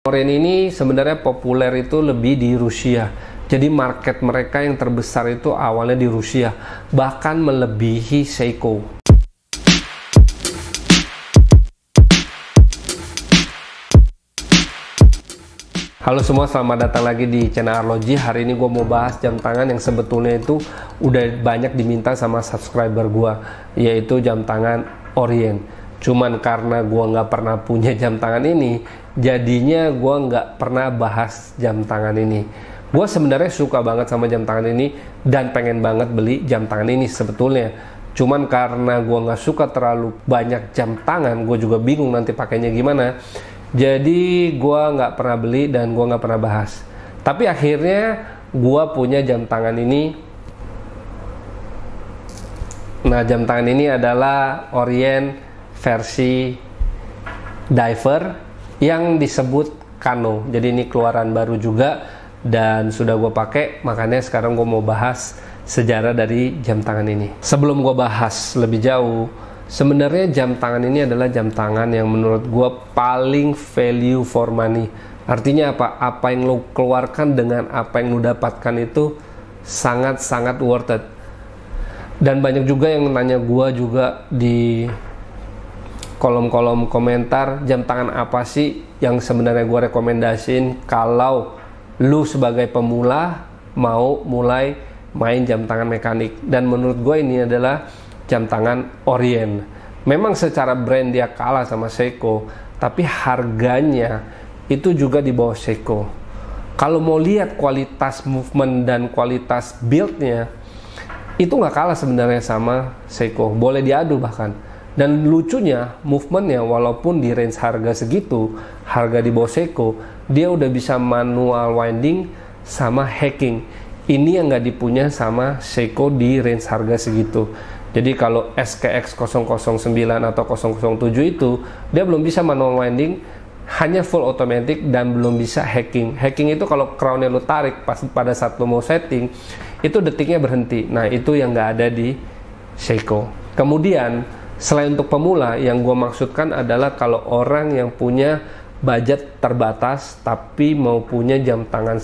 Orient ini sebenarnya populer itu lebih di Rusia. Jadi market mereka yang terbesar itu awalnya di Rusia, bahkan melebihi Seiko. Halo semua, selamat datang lagi di channel Arloji. Hari ini gue mau bahas jam tangan yang sebetulnya itu udah banyak diminta sama subscriber gue, yaitu jam tangan Orient. Cuman karena gue nggak pernah punya jam tangan ini, jadinya gue nggak pernah bahas jam tangan ini. Gue sebenarnya suka banget sama jam tangan ini dan pengen banget beli jam tangan ini sebetulnya. Cuman karena gue nggak suka terlalu banyak jam tangan, gue juga bingung nanti pakainya gimana. Jadi gue nggak pernah beli dan gue nggak pernah bahas. Tapi akhirnya gue punya jam tangan ini. Nah, jam tangan ini adalah Orient versi diver yang disebut Kano. Jadi ini keluaran baru juga dan sudah gue pakai. Makanya sekarang gue mau bahas sejarah dari jam tangan ini. Sebelum gue bahas lebih jauh, sebenarnya jam tangan ini adalah jam tangan yang menurut gue paling value for money. Artinya apa? Apa yang lo keluarkan dengan apa yang lo dapatkan itu sangat-sangat worth it. Dan banyak juga yang nanya gue juga di kolom-kolom komentar, jam tangan apa sih yang sebenarnya gue rekomendasiin kalau lo sebagai pemula mau mulai main jam tangan mekanik. Dan menurut gue ini adalah jam tangan Orient. Memang secara brand dia kalah sama Seiko, tapi harganya itu juga di bawah Seiko. Kalau mau lihat kualitas movement dan kualitas buildnya, itu nggak kalah sebenarnya sama Seiko. Boleh diadu bahkan. Dan lucunya, movementnya walaupun di range harga segitu, harga di bawah Seiko, dia udah bisa manual winding sama hacking. Ini yang nggak dipunya sama Seiko di range harga segitu. Jadi kalau SKX 009 atau 007 itu dia belum bisa manual winding, hanya full automatic dan belum bisa hacking. Hacking itu kalau crownnya lo tarik pada saat lo mau setting, itu detiknya berhenti. Nah, itu yang nggak ada di Seiko. Kemudian selain untuk pemula, yang gue maksudkan adalah kalau orang yang punya budget terbatas tapi mau punya jam tangan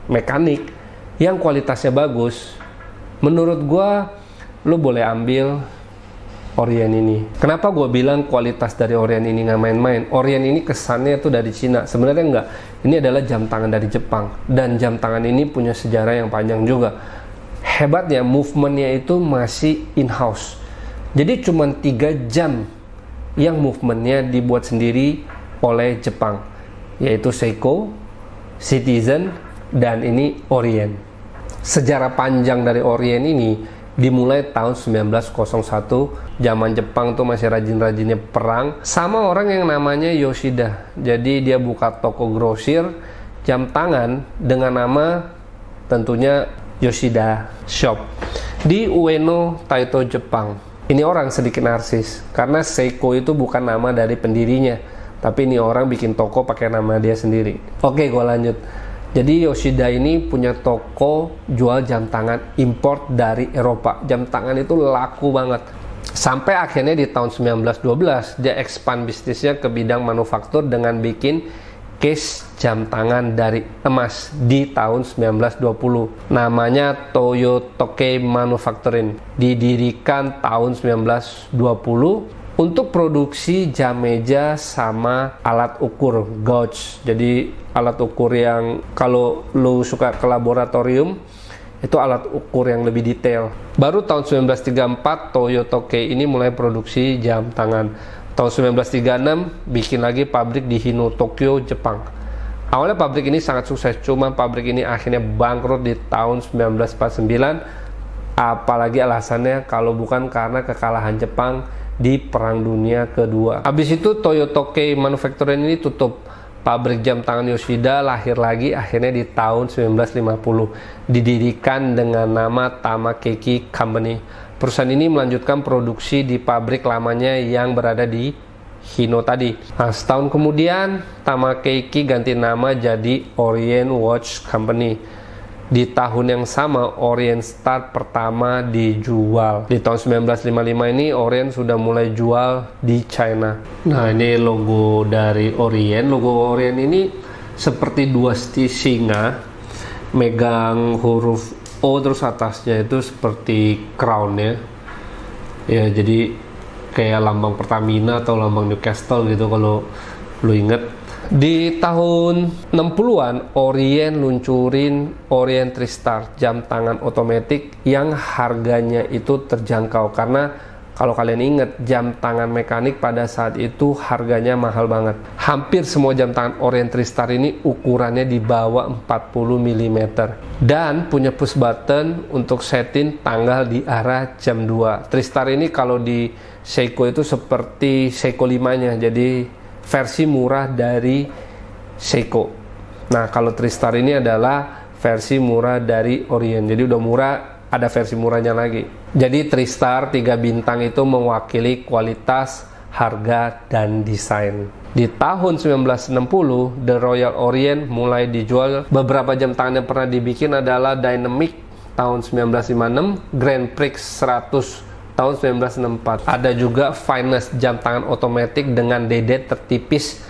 mekanik yang kualitasnya bagus, menurut gue lo boleh ambil Orient ini. Kenapa gue bilang kualitas dari Orient ini nggak main-main? Orient ini kesannya tuh dari Cina. Sebenarnya enggak. Ini adalah jam tangan dari Jepang. Dan jam tangan ini punya sejarah yang panjang juga. Hebatnya, movementnya itu masih in-house. Jadi cuma 3 jam yang movementnya dibuat sendiri oleh Jepang. Yaitu Seiko, Citizen, dan ini Orient. Sejarah panjang dari Orient ini dimulai tahun 1901, zaman Jepang tuh masih rajin-rajinnya perang sama orang yang namanya Yoshida. Jadi dia buka toko grosir jam tangan dengan nama tentunya Yoshida Shop di Ueno, Taito, Jepang. Ini orang sedikit narsis karena Seiko itu bukan nama dari pendirinya, tapi ini orang bikin toko pakai nama dia sendiri. Oke, gue lanjut. Jadi Yoshida ini punya toko jual jam tangan import dari Eropa. Jam tangan itu laku banget. Sampai akhirnya di tahun 1912 dia expand bisnisnya ke bidang manufaktur dengan bikin case jam tangan dari emas di tahun 1920. Namanya Toyotoke Manufacturing. Didirikan tahun 1920 untuk produksi jam meja sama alat ukur gauge. Jadi alat ukur yang kalau lo suka ke laboratorium, itu alat ukur yang lebih detail. Baru tahun 1934 Toyotoke ini mulai produksi jam tangan. Tahun 1936 bikin lagi pabrik di Hino, Tokyo, Jepang. Awalnya pabrik ini sangat sukses, cuma pabrik ini akhirnya bangkrut di tahun 1949. Apalagi alasannya kalau bukan karena kekalahan Jepang di Perang Dunia Kedua. Habis itu Toyotoke Manufacturing ini tutup. Pabrik jam tangan Yoshida lahir lagi akhirnya di tahun 1950. Didirikan dengan nama Tamakeiki Company. Perusahaan ini melanjutkan produksi di pabrik lamanya yang berada di Hino tadi. Nah, setahun kemudian Tamakeiki ganti nama jadi Orient Watch Company. Di tahun yang sama Orient Star pertama dijual. Di tahun 1955 ini Orient sudah mulai jual di China. Nah, ini logo dari Orient. Logo Orient ini seperti dua singa megang huruf O, terus atasnya itu seperti crown ya, jadi kayak lambang Pertamina atau lambang Newcastle gitu kalau lu inget. Di tahun 60-an Orient luncurin Orient TriStar, jam tangan otomatis yang harganya itu terjangkau, karena kalau kalian inget jam tangan mekanik pada saat itu harganya mahal banget. Hampir semua jam tangan Orient TriStar ini ukurannya di bawah 40 mm dan punya push button untuk setting tanggal di arah jam 2. TriStar ini kalau di Seiko itu seperti Seiko 5-nya, jadi versi murah dari Seiko. Nah, kalau TriStar ini adalah versi murah dari Orient. Jadi udah murah, ada versi murahnya lagi. Jadi TriStar 3 bintang itu mewakili kualitas, harga, dan desain. Di tahun 1960, The Royal Orient mulai dijual. Beberapa jam tangan yang pernah dibikin adalah Dynamic tahun 1956, Grand Prix 100 tahun 1964. Ada juga Finest, jam tangan otomatis dengan dede tertipis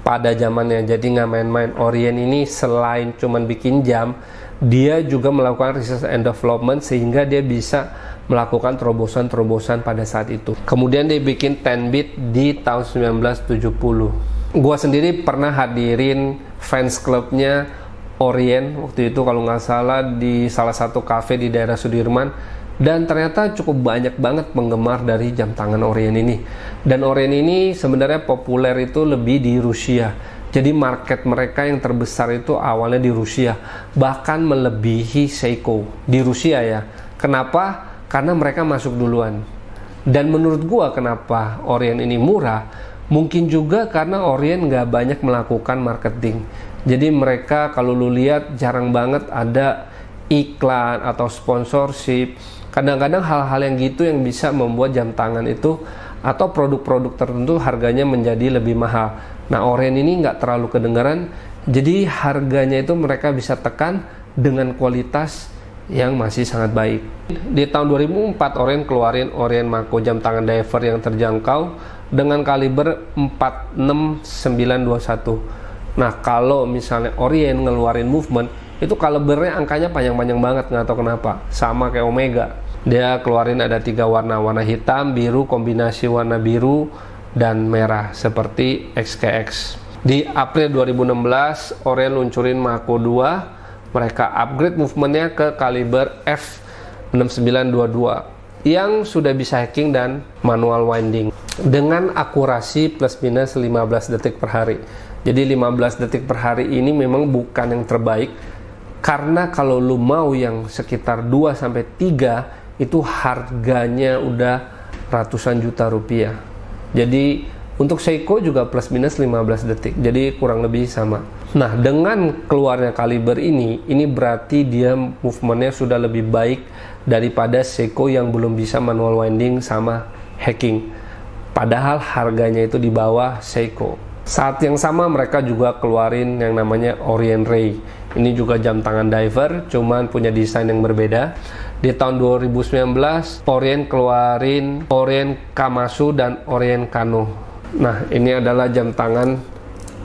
pada zamannya. Jadi nggak main-main. Orient ini selain cuman bikin jam, dia juga melakukan research and development sehingga dia bisa melakukan terobosan-terobosan pada saat itu. Kemudian dia bikin 10-bit di tahun 1970. Gua sendiri pernah hadirin fans clubnya Orient waktu itu kalau nggak salah di salah satu cafe di daerah Sudirman. Dan ternyata cukup banyak banget penggemar dari jam tangan Orient ini. Dan Orient ini sebenarnya populer itu lebih di Rusia. Jadi market mereka yang terbesar itu awalnya di Rusia. Bahkan melebihi Seiko di Rusia ya. Kenapa? Karena mereka masuk duluan. Dan menurut gua kenapa Orient ini murah? Mungkin juga karena Orient nggak banyak melakukan marketing. Jadi mereka kalau lu lihat jarang banget ada iklan atau sponsorship. Kadang-kadang hal-hal yang gitu yang bisa membuat jam tangan itu atau produk-produk tertentu harganya menjadi lebih mahal. Nah, Orient ini nggak terlalu kedengaran, jadi harganya itu mereka bisa tekan dengan kualitas yang masih sangat baik. Di tahun 2004 Orient keluarin Orient Mako, jam tangan diver yang terjangkau dengan kaliber 46921. Nah, kalau misalnya Orient ngeluarin movement, itu kalibernya angkanya panjang-panjang banget, nggak tahu kenapa. Sama kayak Omega. Dia keluarin ada 3 warna, warna hitam, biru, kombinasi warna biru dan merah seperti XKX. Di April 2016 Orient luncurin Mako 2. Mereka upgrade movementnya ke kaliber F6922 yang sudah bisa hacking dan manual winding dengan akurasi plus minus 15 detik per hari. Jadi 15 detik per hari ini memang bukan yang terbaik, karena kalau lu mau yang sekitar 2-3 itu harganya udah ratusan juta rupiah. Jadi untuk Seiko juga plus minus 15 detik, jadi kurang lebih sama. Nah, dengan keluarnya kaliber ini berarti dia movementnya sudah lebih baik daripada Seiko yang belum bisa manual winding sama hacking. Padahal harganya itu di bawah Seiko. Saat yang sama mereka juga keluarin yang namanya Orient Ray. Ini juga jam tangan diver, cuman punya desain yang berbeda. Di tahun 2019 Orient keluarin Orient Kamasu dan Orient Kano. Nah, ini adalah jam tangan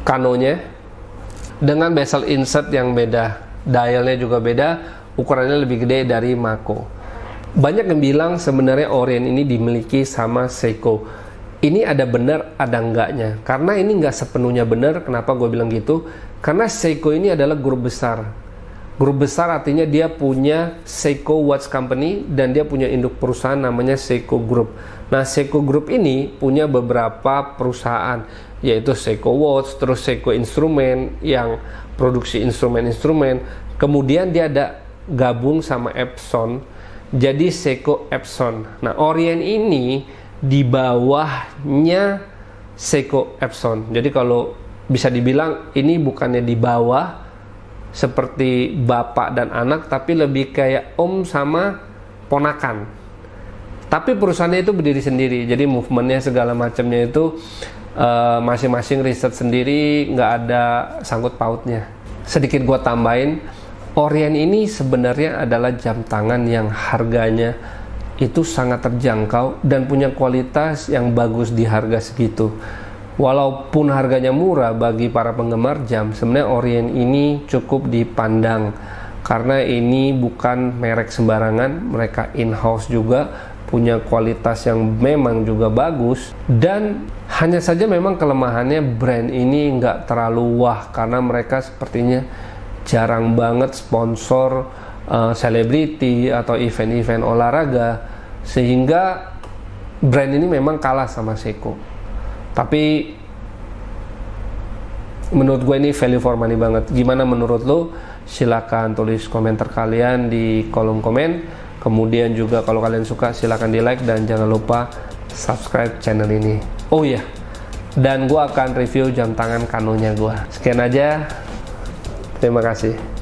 Kanonya dengan bezel insert yang beda, dialnya juga beda, ukurannya lebih gede dari Mako. Banyak yang bilang sebenarnya Orient ini dimiliki sama Seiko. Ini ada benar, ada enggaknya. Karena ini enggak sepenuhnya benar. Kenapa gue bilang gitu? Karena Seiko ini adalah grup besar. Grup besar artinya dia punya Seiko Watch Company dan dia punya induk perusahaan namanya Seiko Group. Nah, Seiko Group ini punya beberapa perusahaan, yaitu Seiko Watch, terus Seiko Instrument yang produksi instrumen-instrumen. Kemudian dia ada gabung sama Epson, jadi Seiko Epson. Nah, Orient ini di bawahnya Seiko Epson. Jadi kalau bisa dibilang ini bukannya di bawah seperti bapak dan anak, tapi lebih kayak om sama ponakan. Tapi perusahaannya itu berdiri sendiri, jadi movementnya segala macamnya itu masing-masing riset sendiri, nggak ada sangkut pautnya. Sedikit gua tambahin, Orient ini sebenarnya adalah jam tangan yang harganya itu sangat terjangkau dan punya kualitas yang bagus di harga segitu. Walaupun harganya murah bagi para penggemar jam, sebenarnya Orient ini cukup dipandang karena ini bukan merek sembarangan, mereka in-house juga, punya kualitas yang memang juga bagus. Dan hanya saja memang kelemahannya brand ini nggak terlalu wah karena mereka sepertinya jarang banget sponsor selebriti atau event-event olahraga, sehingga brand ini memang kalah sama Seiko. Tapi menurut gue ini value for money banget. Gimana menurut lo? Silahkan tulis komentar kalian di kolom komen. Kemudian juga kalau kalian suka silahkan di like dan jangan lupa subscribe channel ini. Oh iya, dan gue akan review jam tangan Kanonya gue. Sekian aja, terima kasih.